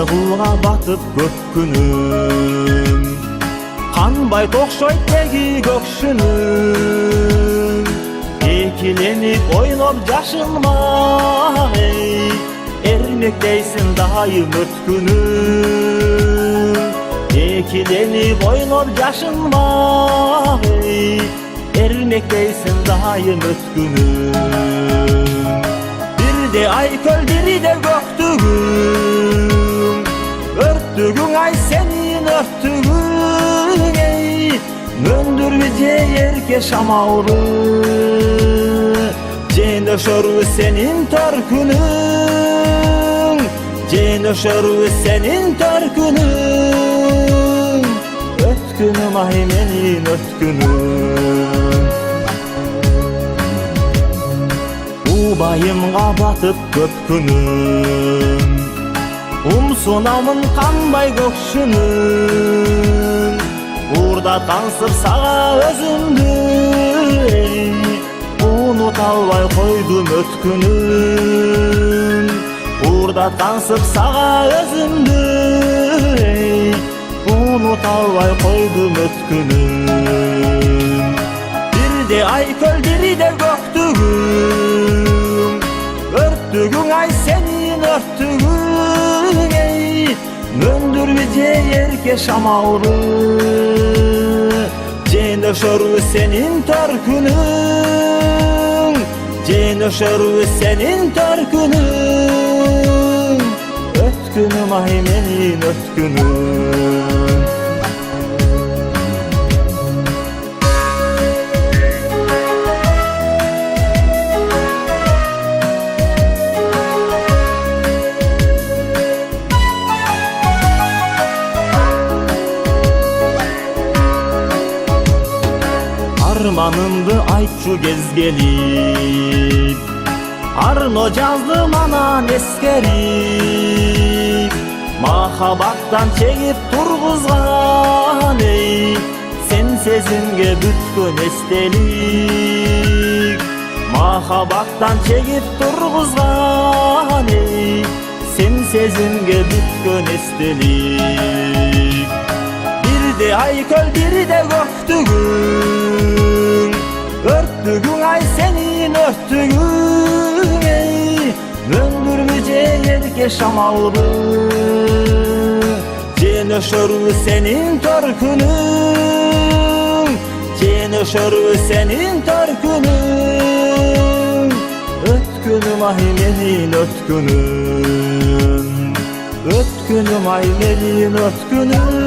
Kızgılğa batıp kökkünüm, kanbay tokşoy tegi gökşünüm. Ekilenip oynop jaşınma ey, ermekdeysin dayım ötkünüm. Ekilenip oynop jaşınma ey, ermekdeysin dayım ötkünüm. Bir de ayköl biri de göktügüm, örttügün ay senin örttügün ey. Möndürmece yerke şamağırı, cenöşörü senin törkünün, cenöşörü senin törkünün. Ötkünüm ay menin ötkünüm. Ubayımga batıp köpkünüm, sunamın kanbay gökşünün. Urda tansıp sağa özümdü ey, unut albay koydum ötkünün. Urda tansıp sağa özümdü ey, unut albay koydum ötkünün. Bir de ayköl biri de göktügüm, örttügün ay senin örttügün ey. Möndürmece yerke şamağırı, cenöşörü senin törkünün, cenöşörü senin törkünün. Ötkünüm ay menin ötkünüm. Armanımdı aytçu gezgelip, arno jazdım anan eskerip. Mahabattan çekip turguzgan ey, sen sezimge bütkün estelik. Mahabattan çekip turguzgan ey, sen sezimge bütkün estelik. Bir de ayköl biri de göktügün, örttügün ay senin örttügün ey. Möndürmece yerke şamağırı, cenöşörü senin törkünün, cenöşörü senin törkünün. Ötkünüm ay menin ötkünüm, ötkünüm ay menin ötkünüm.